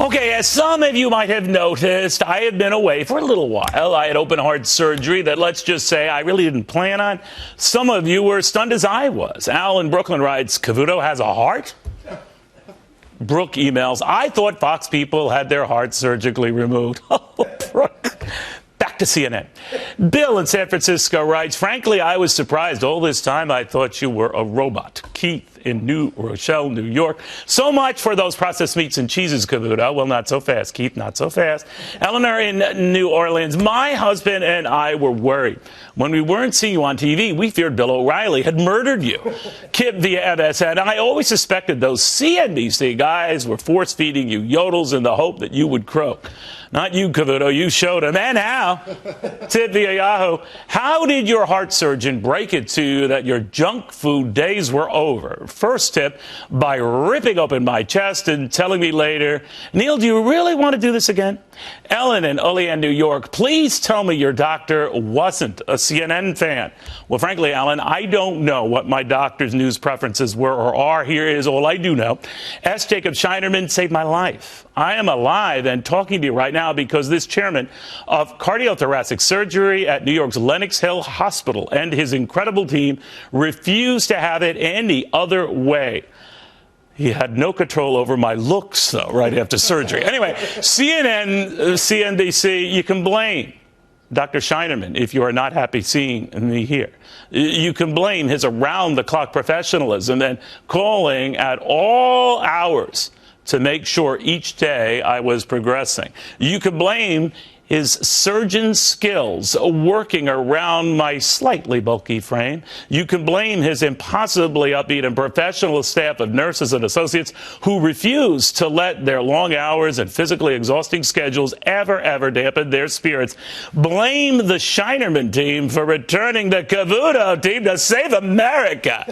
Okay, as some of you might have noticed, I have been away for a little while. I had open heart surgery that, let's just say, I really didn't plan on. Some of you were stunned as I was. Al in Brooklyn writes, Cavuto has a heart? Brooke emails, I thought Fox people had their hearts surgically removed. Oh, Brooke. Back to CNN. Bill in San Francisco writes, frankly, I was surprised. All this time I thought you were a robot. Keith in New Rochelle, New York. So much for those processed meats and cheeses, Cavuto. Well, not so fast, Keith, not so fast. Eleanor in New Orleans. My husband and I were worried. When we weren't seeing you on TV, we feared Bill O'Reilly had murdered you. Kip via MSN. I always suspected those CNBC guys were force-feeding you yodels in the hope that you would croak. Not you, Cavuto. You showed him. And how? Tip via Yahoo. How did your heart surgeon break it to you that your junk food days were over? First tip, by ripping open my chest and telling me later, Neil, do you really want to do this again? Ellen in Olean, New York. Please tell me your doctor wasn't a CNN fan. Well, frankly, Alan, I don't know what my doctor's news preferences were or are. Here is all I do know. S. Jacob Scheinerman saved my life. I am alive and talking to you right now because this chairman of cardiothoracic surgery at New York's Lenox Hill Hospital and his incredible team refused to have it any other way. He had no control over my looks, though, right after surgery. Anyway, CNN, CNBC, you can blame Dr. Scheinerman if you are not happy seeing me here. You can blame his around-the-clock professionalism and calling at all hours to make sure each day I was progressing. You can blame his surgeon skills working around my slightly bulky frame. You can blame his impossibly upbeat and professional staff of nurses and associates who refuse to let their long hours and physically exhausting schedules ever dampen their spirits. Blame the Scheinerman team for returning the Cavuto team to save America.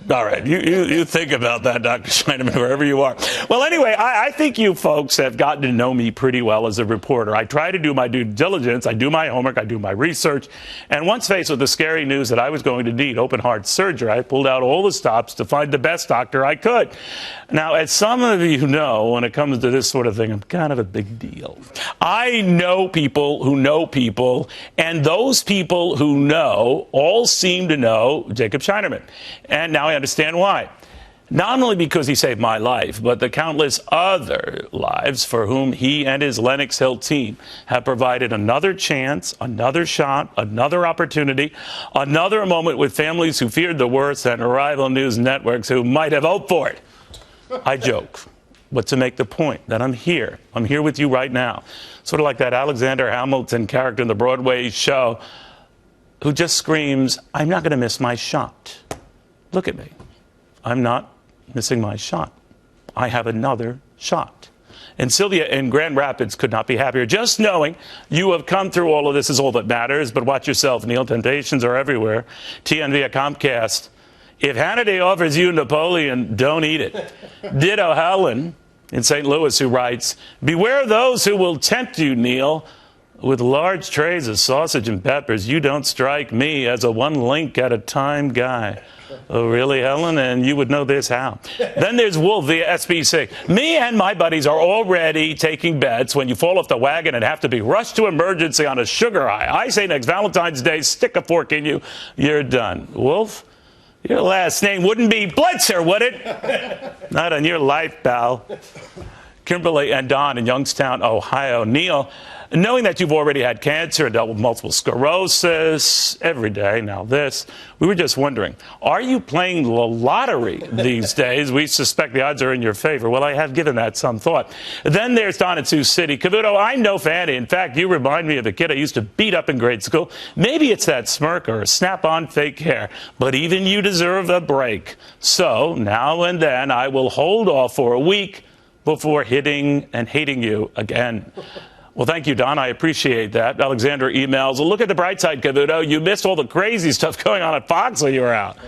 All right, you think about that, Dr. Scheinerman, wherever you are. Well, anyway, I think you folks have gotten to know me pretty well as a reporter. I try to do my due diligence, I do my homework, I do my research, and once faced with the scary news that I was going to need open heart surgery, I pulled out all the stops to find the best doctor I could. Now, as some of you know, when it comes to this sort of thing, I'm kind of a big deal. I know people who know people, and those people who know all seem to know Jacob Scheinerman. And now I understand why. Not only because he saved my life, but the countless other lives for whom he and his Lenox Hill team have provided another chance, another shot, another opportunity, another moment with families who feared the worst and rival news networks who might have hoped for it. I joke, but to make the point that I'm here with you right now. Sort of like that Alexander Hamilton character in the Broadway show who just screams, I'm not going to miss my shot. Look at me. I'm not missing my shot. I have another shot. And Sylvia in Grand Rapids could not be happier. Just knowing you have come through all of this is all that matters. But watch yourself, Neil. Temptations are everywhere. TN via Comcast. If Hannity offers you Napoleon, don't eat it. Ditto Helen in St. Louis who writes, beware those who will tempt you, Neil, with large trays of sausage and peppers. You don't strike me as a one link at a time guy. Oh, really, Helen? And you would know this how. Then there's Wolf via SBC. Me and my buddies are already taking bets when you fall off the wagon and have to be rushed to emergency on a sugar high. I say next Valentine's Day, stick a fork in you, you're done. Wolf, your last name wouldn't be Blitzer, would it? Not on your life, pal. Kimberly and Don in Youngstown, Ohio. Neil, knowing that you've already had cancer and dealt with multiple sclerosis every day, now this, we were just wondering, are you playing the lottery these days? We suspect the odds are in your favor. Well, I have given that some thought. Then there's Don in Sioux City. Cavuto, I'm no fanny. In fact, you remind me of a kid I used to beat up in grade school. Maybe it's that smirk or a snap-on fake hair, but even you deserve a break. So now and then I will hold off for a week before hitting and hating you again. Well, thank you, Don. I appreciate that. Alexander emails, look at the bright side, Cavuto. You missed all the crazy stuff going on at Fox while you were out.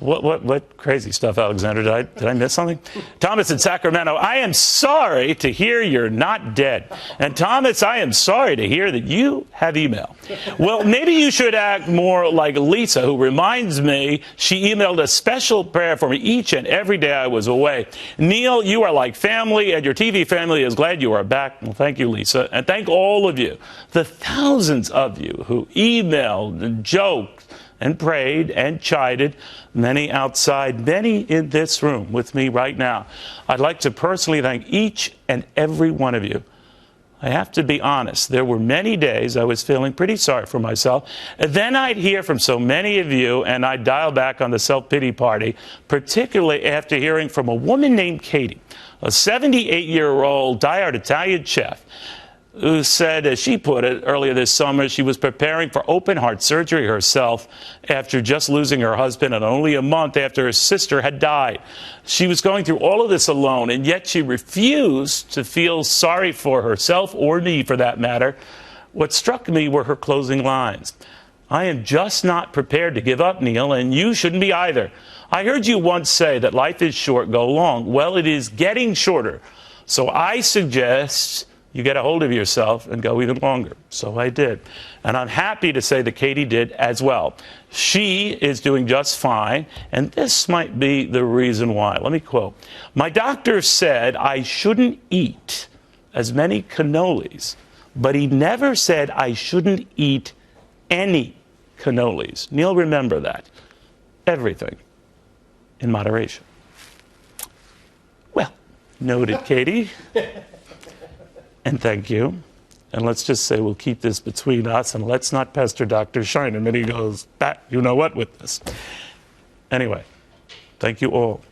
What crazy stuff, Alexander? Did I miss something? Thomas in Sacramento, I am sorry to hear you're not dead. And Thomas, I am sorry to hear that you have email. Well, maybe you should act more like Lisa, who reminds me she emailed a special prayer for me each and every day I was away. Neil, you are like family, and your TV family is glad you are back. Well, thank you, Lisa. And thank all of you, the thousands of you who emailed and joked and prayed and chided, many outside, many in this room with me right now. I'd like to personally thank each and every one of you. I have to be honest, there were many days I was feeling pretty sorry for myself. And then I'd hear from so many of you, and I'd dial back on the self-pity party, particularly after hearing from a woman named Katie, a 78-year-old diehard Italian chef, who said, as she put it earlier this summer, she was preparing for open-heart surgery herself after just losing her husband and only a month after her sister had died. She was going through all of this alone, and yet she refused to feel sorry for herself, or me for that matter. What struck me were her closing lines. I am just not prepared to give up, Neil, and you shouldn't be either. I heard you once say that life is short, go long. Well, it is getting shorter. So I suggest you get a hold of yourself and go even longer. So I did. And I'm happy to say that Katie did as well. She is doing just fine, and this might be the reason why. Let me quote. My doctor said I shouldn't eat as many cannolis, but he never said I shouldn't eat any cannolis. Neil, remember that. Everything in moderation. Well, noted, Katie. And thank you. And let's just say we'll keep this between us, and let's not pester Dr. Scheineman when he goes back, you know what, with this. Anyway, thank you all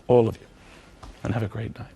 of you, and have a great night.